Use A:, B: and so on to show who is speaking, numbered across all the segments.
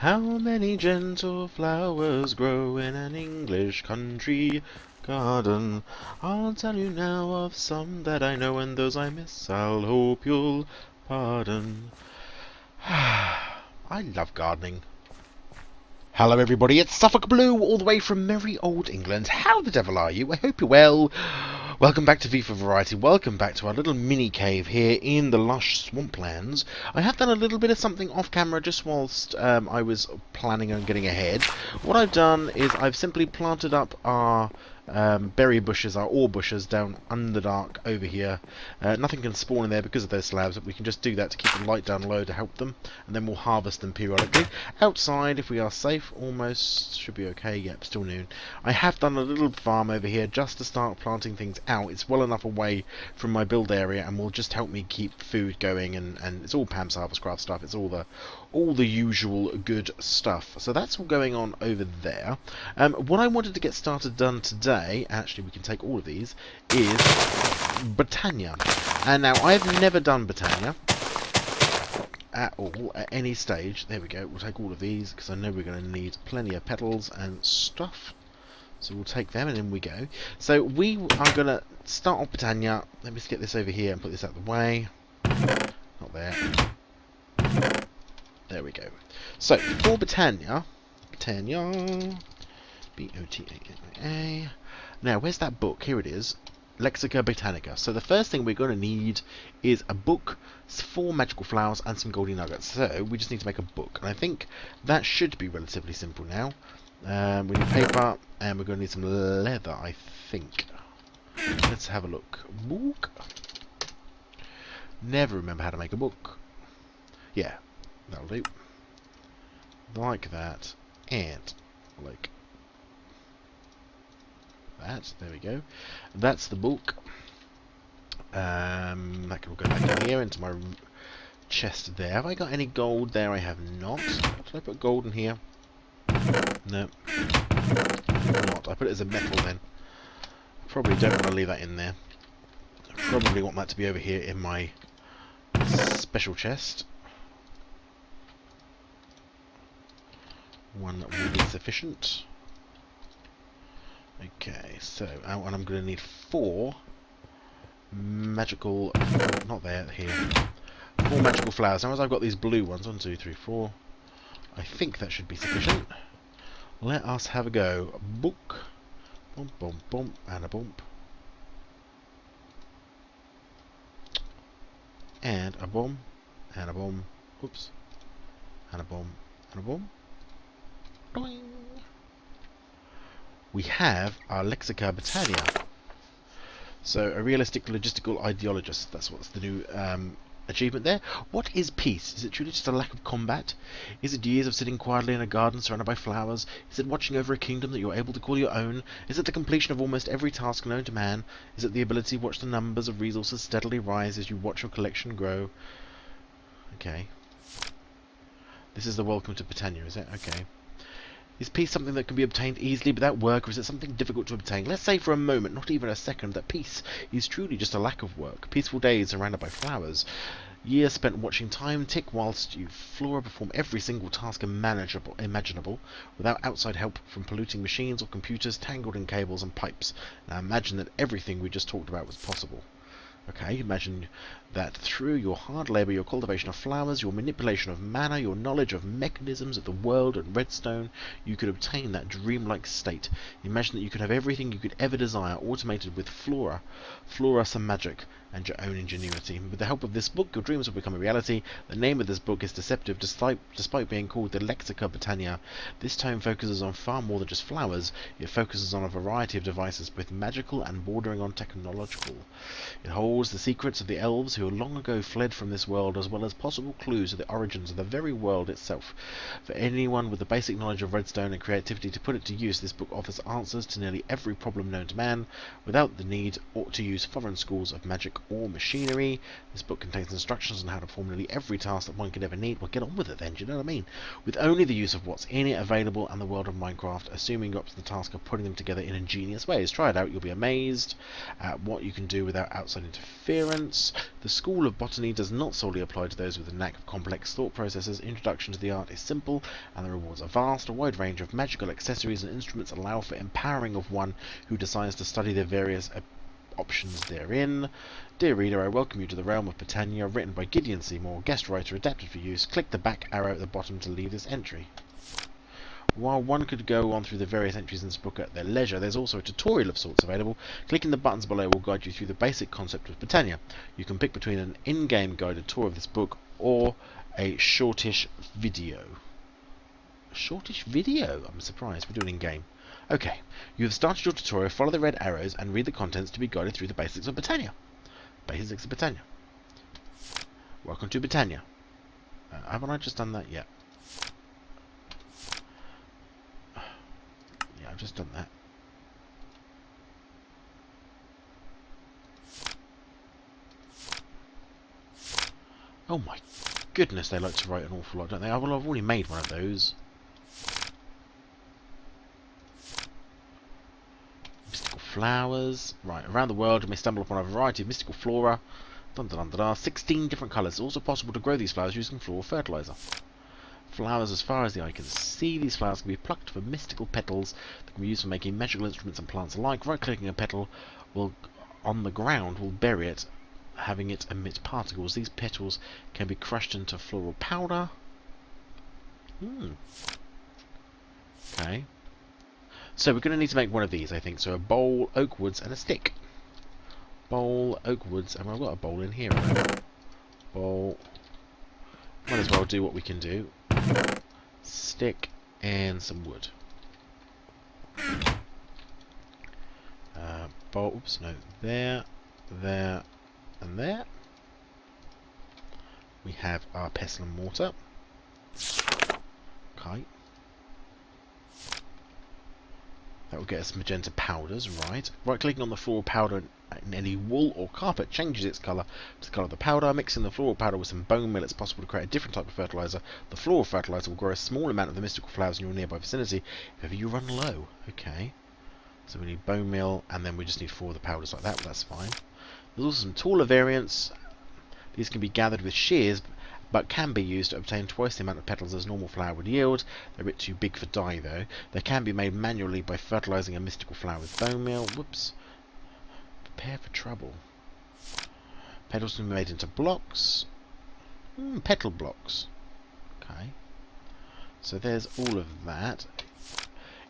A: How many gentle flowers grow in an English country garden? I'll tell you now of some that I know, and those I miss I'll hope you'll pardon. I love gardening. Hello everybody, it's Suffolk Blue, all the way from merry old England. How the devil are you? I hope you're well. Welcome back to V for Variety. Welcome back to our little mini cave here in the lush swamplands. I have done a little bit of something off camera just whilst I was planning on getting ahead. What I've done is I've simply planted up our berry bushes, our ore bushes down underdark over here. Nothing can spawn in there because of those slabs, but we can just do that to keep the light down low to help them, and then we'll harvest them periodically. Outside, if we are safe, almost should be okay. Yep, still noon. I have done a little farm over here just to start planting things out. It's well enough away from my build area and will just help me keep food going, and it's all Pam's Harvestcraft stuff. It's all the usual good stuff. So that's all going on over there. What I wanted to get started done today, actually we can take all of these, is Botania. And now I've never done Botania at all, at any stage. There we go, we'll take all of these because I know we're going to need plenty of petals and stuff. So we'll take them and in we go. So we are going to start off Botania. Let me just get this over here and put this out of the way. Not there. There we go. So for Botania, B-O-T-A-N-I-A. Now where's that book? Here it is. Lexica Botanica. So the first thing we're going to need is a book, 4 magical flowers and some golden nuggets. So we just need to make a book, and I think that should be relatively simple now. We need paper, and we're going to need some leather, I think. Let's have a look. Book. Never remember how to make a book. Yeah, that'll do. Like that, and like that. There we go. That's the book. That can all go back in here into my chest there. Have I got any gold there? I have not. Did I put gold in here? No. Not. I put it as a metal then. Probably don't want to leave that in there. I probably want that to be over here in my special chest. One will be sufficient. Okay, so and I'm going to need 4 magical, not there, here. 4 magical flowers. Now as I've got these blue ones, 1, 2, 3, 4. I think that should be sufficient. Let us have a go. Book. Bump, bump, bump, and a bump. And a bomb, and a bomb. Oops. And a bomb, and a bomb. Doing. We have our Lexica Botania. So a realistic logistical ideologist. That's what's the new achievement there. What is peace? Is it truly just a lack of combat? Is it years of sitting quietly in a garden surrounded by flowers? Is it watching over a kingdom that you're able to call your own? Is it the completion of almost every task known to man? Is it the ability to watch the numbers of resources steadily rise as you watch your collection grow? Okay. This is the welcome to Botania, is it? Okay. Is peace something that can be obtained easily without work, or is it something difficult to obtain? Let's say for a moment, not even a second, that peace is truly just a lack of work. Peaceful days surrounded by flowers. Years spent watching time tick whilst you flora perform every single task imaginable without outside help from polluting machines or computers tangled in cables and pipes. Now imagine that everything we just talked about was possible. Okay, imagine that through your hard labour, your cultivation of flowers, your manipulation of mana, your knowledge of mechanisms of the world and redstone, you could obtain that dreamlike state. Imagine that you could have everything you could ever desire, automated with flora, some magic, and your own ingenuity. With the help of this book, your dreams will become a reality. The name of this book is deceptive, despite being called the Lexica Botania. This tome focuses on far more than just flowers. It focuses on a variety of devices, both magical and bordering on technological. It holds the secrets of the elves who long ago fled from this world, as well as possible clues of the origins of the very world itself. For anyone with the basic knowledge of redstone and creativity to put it to use, this book offers answers to nearly every problem known to man, without the need to use foreign schools of magic or machinery. This book contains instructions on how to perform nearly every task that one could ever need. Well, get on with it then, do you know what I mean? With only the use of what's in it available and the world of Minecraft, assuming you're up to the task of putting them together in ingenious ways. Try it out, you'll be amazed at what you can do without outside interference. The School of Botany does not solely apply to those with a knack of complex thought processes. Introduction to the art is simple, and the rewards are vast. A wide range of magical accessories and instruments allow for empowering of one who decides to study the various options therein. Dear reader, I welcome you to the realm of Botania, written by Gideon Seymour, guest writer, adapted for use. Click the back arrow at the bottom to leave this entry. While one could go on through the various entries in this book at their leisure, there's also a tutorial of sorts available. Clicking the buttons below will guide you through the basic concept of Botania. You can pick between an in-game guided tour of this book or a shortish video. Shortish video? I'm surprised. We're doing in-game. Okay, you have started your tutorial. Follow the red arrows and read the contents to be guided through the basics of Botania. Basics of Botania. Welcome to Botania. Haven't I just done that yet? Yeah, I've just done that. Oh my goodness, they like to write an awful lot, don't they? Well, I've already made one of those. Mystical flowers. Right, around the world you may stumble upon a variety of mystical flora. Dun dun dun dun dun. 16 different colours. It's also possible to grow these flowers using floral fertilizer. Flowers as far as the eye can see. These flowers can be plucked from mystical petals that can be used for making magical instruments and plants alike. Right-clicking a petal will on the ground will bury it, having it emit particles. These petals can be crushed into floral powder. Okay. So we're going to need to make one of these, I think. So a bowl, oak woods, and a stick. Bowl, oak woods, and I've got a bowl in here. Bowl. Might as well do what we can do. Stick and some wood. Bowl. Oops, no. There, there, and there. We have our pestle and mortar. Okay. That will get us magenta powders, right. Right-clicking on the floral powder in any wool or carpet changes its colour to the colour of the powder. Mixing the floral powder with some bone meal, it's possible to create a different type of fertiliser. The floral fertiliser will grow a small amount of the mystical flowers in your nearby vicinity if ever you run low. Okay. So we need bone meal, and then we just need 4 of the powders like that, but that's fine. There's also some taller variants. These can be gathered with shears, but can be used to obtain twice the amount of petals as normal flower would yield. They're a bit too big for dye, though. They can be made manually by fertilising a mystical flower with bone meal. Whoops. Prepare for trouble. Petals can be made into blocks. Petal blocks. Okay. So there's all of that.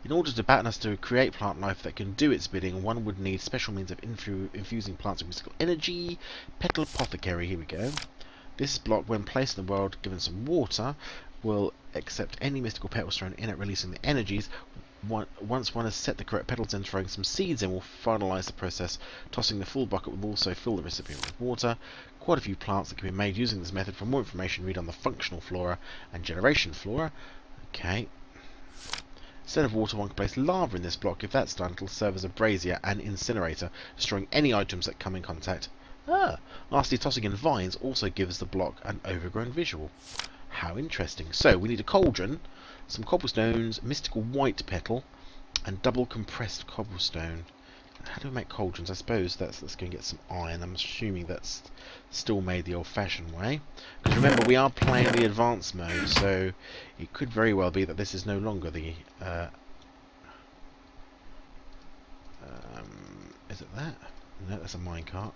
A: In order to batten us to create plant life that can do its bidding, one would need special means of infusing plants with mystical energy. Petal apothecary, here we go. This block, when placed in the world, given some water, will accept any mystical petals thrown in it, releasing the energies. Once one has set the correct petals in, throwing some seeds in will finalise the process. Tossing the full bucket will also fill the recipient with water. Quite a few plants that can be made using this method. For more information, read on the functional flora and generation flora. Okay. Instead of water, one can place lava in this block. If that's done, it will serve as a brazier and incinerator, destroying any items that come in contact. Lastly, tossing in vines also gives the block an overgrown visual. How interesting. So, we need a cauldron, some cobblestones, mystical white petal, and double compressed cobblestone. How do we make cauldrons? I suppose let's go and get some iron. I'm assuming that's still made the old-fashioned way. Because remember, we are playing the advanced mode, so it could very well be that this is no longer the... is it that? No, that's a minecart.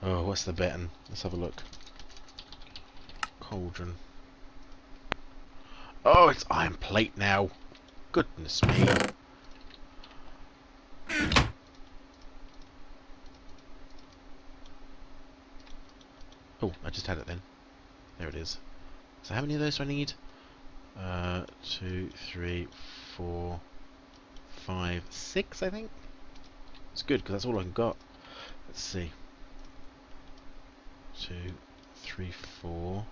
A: Oh, what's the button? Let's have a look. Cauldron. Oh, it's iron plate now. Goodness me. Oh, I just had it then. There it is. So how many of those do I need? 2, 3, 4, 5, 6, I think. It's good because that's all I've got. Let's see. 2, 3, 4.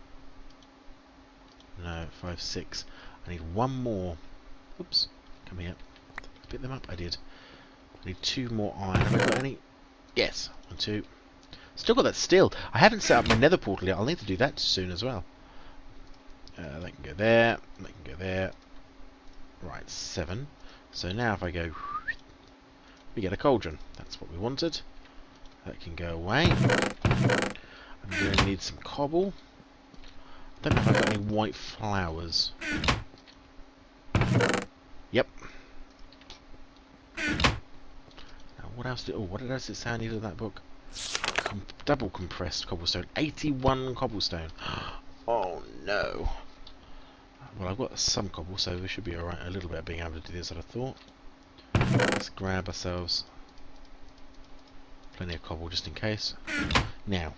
A: No, 5, 6. I need one more. Oops. Come here. Pick them up. I did. I need 2 more iron. Have I got any? Yes. 1, 2, Still got that steel. I haven't set up my nether portal yet. I'll need to do that soon as well. They can go there. They can go there. Right, 7. So now if I go, we get a cauldron. That's what we wanted. That can go away. I'm going to need some cobble. I don't know if I've got any white flowers. Yep. Now what else did... Oh, what else did it say I needed in that book? Double compressed cobblestone. 81 cobblestone. Oh no. Well, I've got some cobble, so we should be alright a little bit being able to do this, I thought. Let's grab ourselves plenty of cobble just in case. Now.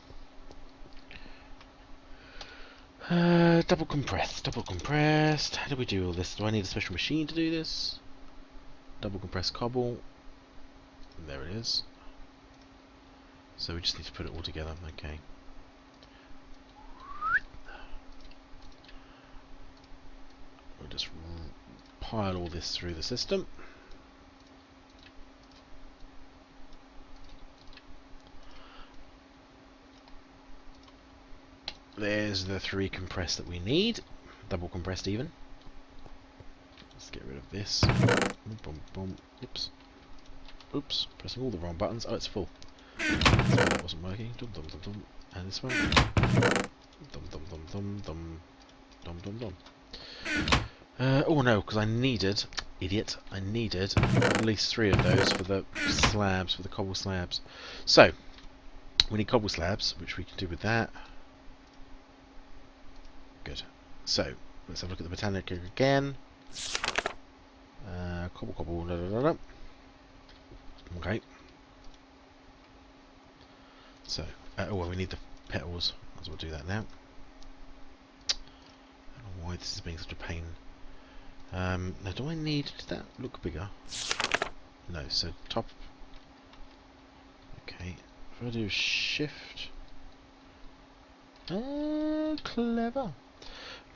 A: Double compressed, double compressed. How do we do all this? Do I need a special machine to do this? Double compressed cobble. There it is. So we just need to put it all together. Okay. We'll just pile all this through the system. There's the 3 compressed that we need. Double compressed even. Let's get rid of this. Boom, boom. Oops. Oops. Pressing all the wrong buttons. Oh, it's full. That wasn't working. Dum dum dum dum. And this one. Dum dum dum dum dum. Dum dum dum. Oh no, because I needed, idiot, I needed at least 3 of those for the slabs, for the cobble slabs. So, we need cobble slabs, which we can do with that. Good. So, let's have a look at the Botanic again. Cobble, cobble, da, da, da, da. Okay. So, oh well, we need the petals. Might as well do that now. I don't know why this is being such a pain. Now, do I need... Does that look bigger? No, so top... Okay. If I do shift... clever.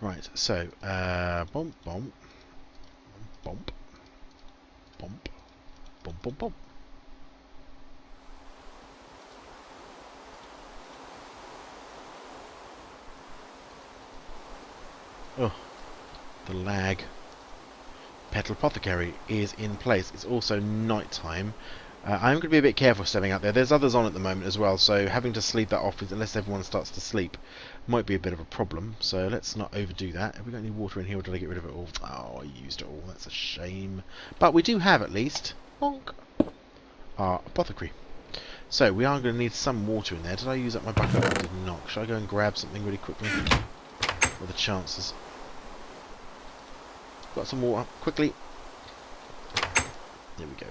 A: Right, so, bump, bump. Bump. Bump. Bump, bump, bump. Oh, the lag. Petal Apothecary is in place. It's also night time. I'm going to be a bit careful stepping out there. There's others on at the moment as well, so having to sleep that off, unless everyone starts to sleep, might be a bit of a problem. So let's not overdo that. Have we got any water in here, or did I get rid of it all? Oh, I used it all. That's a shame. But we do have, at least, bonk, our apothecary. So we are going to need some water in there. Did I use up my bucket? I did not. Should I go and grab something really quickly? What are the chances? Got some water, quickly. There we go.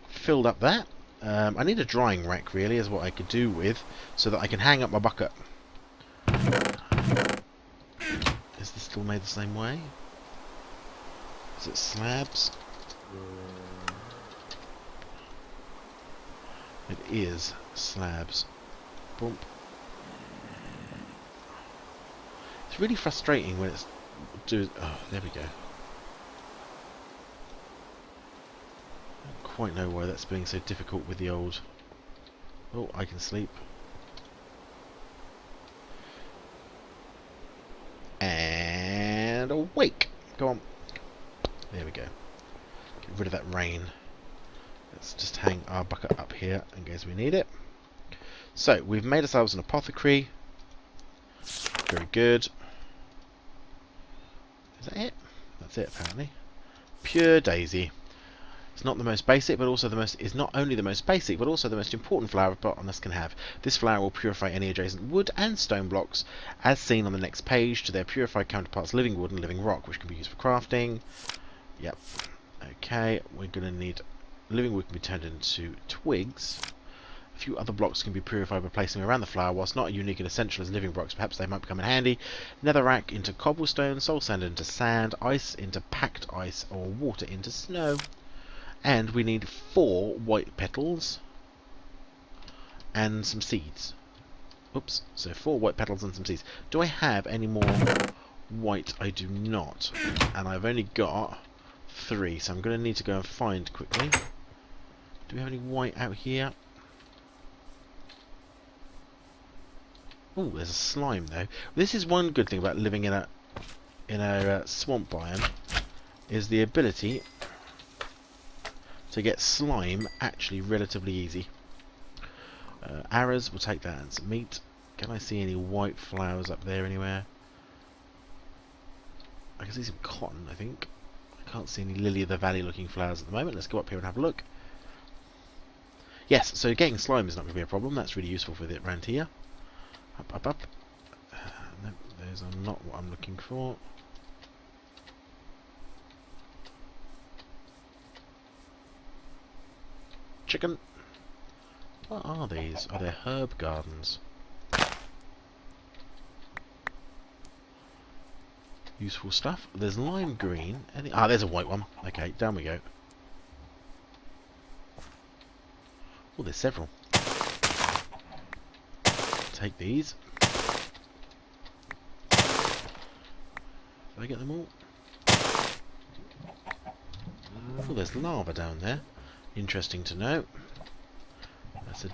A: Filled up that. I need a drying rack, really, is what I could do with, so that I can hang up my bucket. Is this still made the same way? Is it slabs? It is slabs. Boom. It's really frustrating when it's... Oh, there we go. I don't quite know why that's being so difficult with the old... Oh, I can sleep. And awake! Go on. There we go. Get rid of that rain. Let's just hang our bucket up here in case we need it. So, we've made ourselves an apothecary. Very good. Is that it? That's it, apparently. Pure daisy. It's not the most basic, but also the most... Is not only the most basic, but also the most important flower a botanist can have. This flower will purify any adjacent wood and stone blocks, as seen on the next page, to their purified counterparts, living wood and living rock, which can be used for crafting. Yep. Okay, we're going to need... Living wood can be turned into twigs. A few other blocks can be purified by placing them around the flower. Whilst not unique and essential as living blocks, perhaps they might become in handy. Netherrack into cobblestone, soul sand into sand, ice into packed ice, or water into snow. And we need 4 white petals and some seeds. Oops, so 4 white petals and some seeds. Do I have any more white? I do not. And I've only got 3, so I'm going to need to go and find quickly. Do we have any white out here? Oh, there's a slime though. This is one good thing about living in a swamp biome, is the ability to get slime actually relatively easy. Arrows, we'll take that, and some meat. Can I see any white flowers up there anywhere? I can see some cotton, I think. I can't see any lily of the valley looking flowers at the moment. Let's go up here and have a look. Yes, so getting slime is not going to be a problem. That's really useful for it around here. Up, up, up. No, those are not what I'm looking for. Chicken. What are these? Are they herb gardens? Useful stuff. There's lime green. There's a white one. Okay, down we go. Oh, there's several. Take these. Did I get them all? Oh, there's lava down there. Interesting to know. That's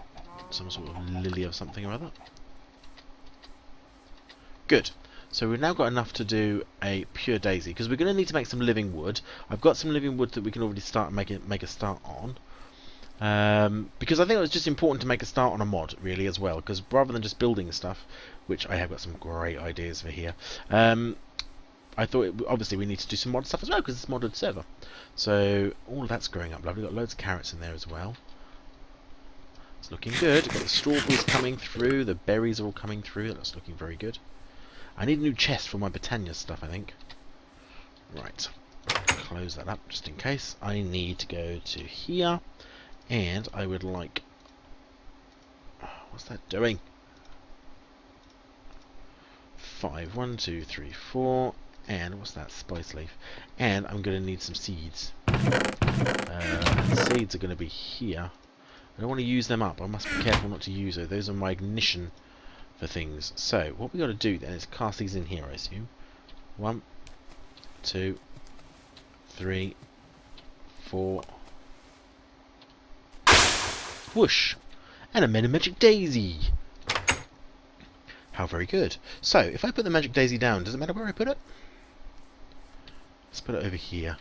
A: some sort of lily of something or other. Good. So we've now got enough to do a pure daisy, because we're going to need to make some living wood. I've got some living wood that we can already start make a start on. Because I think it was just important to make a start on a mod, really, as well. Because rather than just building stuff, which I have got some great ideas for here, I thought obviously we need to do some mod stuff as well, because it's a modded server. So all of that's growing up lovely. Got loads of carrots in there as well. It's looking good. Got the strawberries coming through. The berries are all coming through. That's looking very good. I need a new chest for my Botania stuff, I think. Right. Close that up just in case. I need to go to here. And I would like... what's that doing? 5. 1, 2, 3, 4. And what's that? Spice leaf. And I'm going to need some seeds. Seeds are going to be here. I don't want to use them up. I must be careful not to use those. Those are my ignition for things. So what we got to do then is cast these in here, I assume. 1, 2, 3, 4. Whoosh! And a magic daisy! How very good. So, if I put the magic daisy down, does it matter where I put it? Let's put it over here.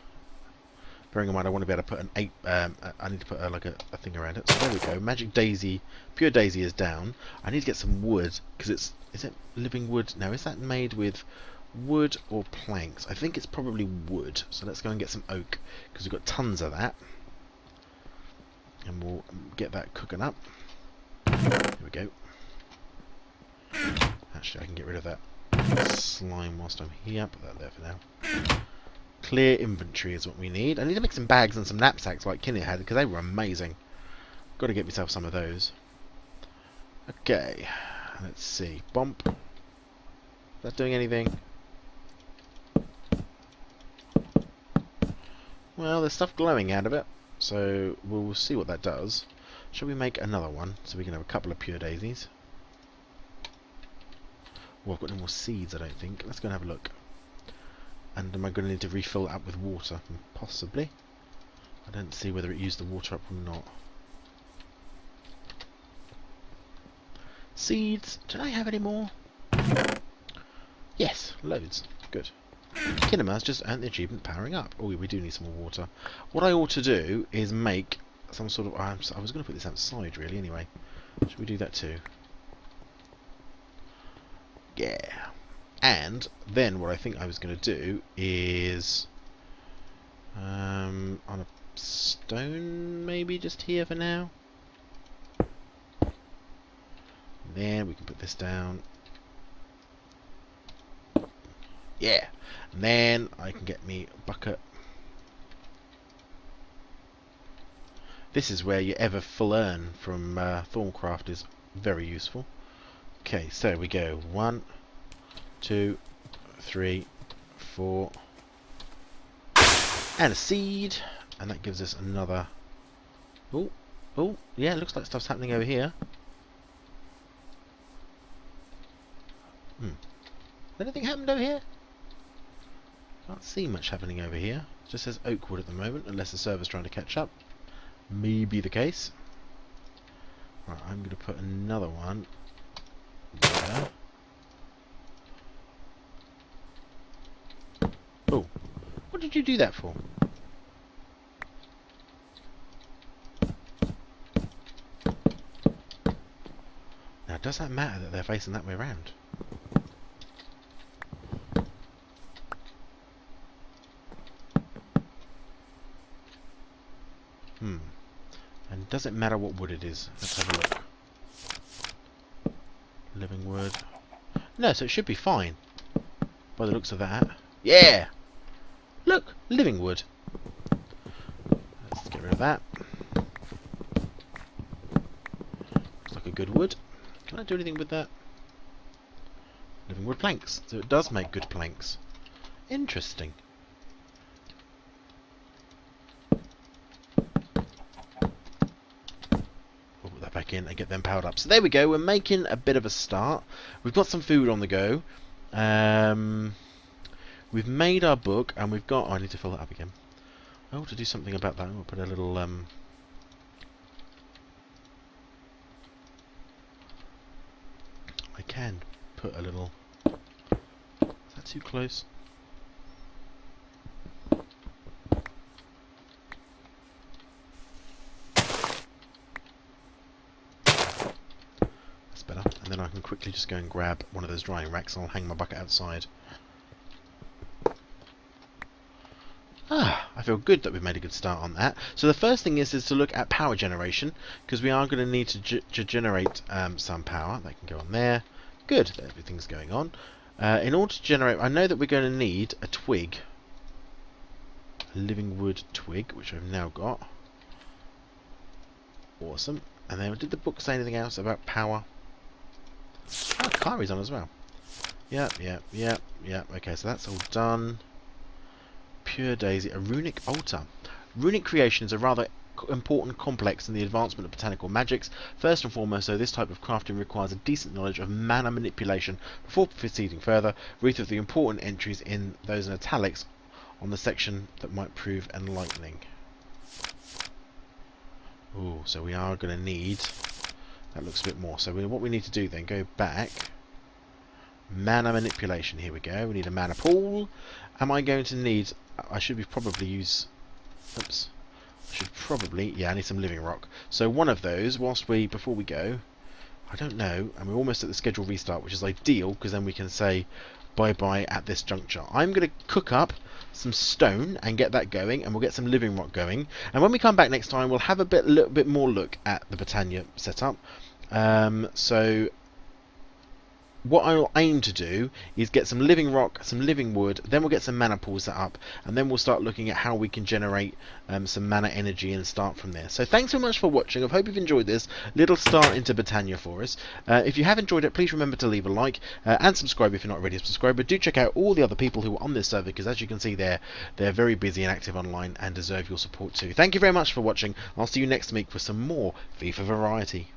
A: Bearing in mind I want to be able to put I need to put like a thing around it. So there we go. Magic daisy, pure daisy is down. I need to get some wood, because is it living wood? No, is that made with wood or planks? I think it's probably wood. So let's go and get some oak, because we've got tons of that. And we'll get that cooking up. Here we go. Actually, I can get rid of that slime whilst I'm here. Put that there for now. Clear inventory is what we need. I need to make some bags and some knapsacks like Kinney had, because they were amazing. Got to get myself some of those. Okay. Let's see. Bump. Is that doing anything? Well, there's stuff glowing out of it. So we'll see what that does. Shall we make another one so we can have a couple of pure daisies? Well, I've got no more seeds, I don't think. Let's go and have a look. And am I going to need to refill it up with water? Possibly. I don't see whether it used the water up or not. Seeds. Did I have any more? Yes, loads. Good. Kinema's just earned the achievement powering up. Oh, we do need some more water. What I ought to do is make some sort of... I was going to put this outside, really, anyway. Should we do that too? Yeah. And then what I think I was going to do is... on a stone, maybe, just here for now. Then we can put this down. Yeah. And then I can get me a bucket. This is where your ever full urn from Thorncraft is very useful. Okay, so we go 1, 2, 3, 4, and a seed, and that gives us another. Oh, yeah, it looks like stuff's happening over here. Anything happened over here? Can't see much happening over here. It just says oak wood at the moment, unless the server's trying to catch up. May be the case. Right, I'm going to put another one Yeah. Oh, what did you do that for? Now, does that matter that they're facing that way around? And does it matter what wood it is? Let's have a look. Living wood. No, so it should be fine. By the looks of that. Yeah! Look! Living wood. Let's get rid of that. Looks like a good wood. Can I do anything with that? Living wood planks. So it does make good planks. Interesting. We'll put that back in and get them powered up. So there we go. We're making a bit of a start. We've got some food on the go. We've made our book and we've got... Oh, I need to fill that up again. Oh, to do something about that, we'll put a little... I can put a little... Is that too close? That's better. And then I can quickly just go and grab one of those drying racks and I'll hang my bucket outside. I feel good that we've made a good start on that. So the first thing is to look at power generation, because we are going to need to generate some power. That can go on there. Good, everything's going on. In order to generate, I know that we're going to need a twig. A living wood twig, which I've now got. Awesome. And then did the book say anything else about power? Oh, Kyrie's on as well. Yep. Okay, so that's all done. Pure Daisy, a runic altar. Runic creation is a rather important complex in the advancement of botanical magics. First and foremost, though, this type of crafting requires a decent knowledge of mana manipulation. Before proceeding further, read through the important entries in those in italics on the section that might prove enlightening. Ooh, so we are going to need... That looks a bit more. So what we need to do then, go back... Mana manipulation, here we go. We need a mana pool. Am I going to need... I should probably use... Oops. I should probably... Yeah, I need some living rock. So one of those, before we go... I don't know. And we're almost at the schedule restart, which is ideal, because then we can say bye-bye at this juncture. I'm going to cook up some stone and get that going, and we'll get some living rock going. And when we come back next time, we'll have a little bit more look at the Botania setup. So... What I'll aim to do is get some living rock, some living wood, then we'll get some mana pools set up, and then we'll start looking at how we can generate some mana energy and start from there. So thanks so much for watching. I hope you've enjoyed this little start into Botania for us. If you have enjoyed it, please remember to leave a like and subscribe if you're not already a subscriber. Do check out all the other people who are on this server, because as you can see they're very busy and active online and deserve your support too. Thank you very much for watching. I'll see you next week for some more FIFA variety.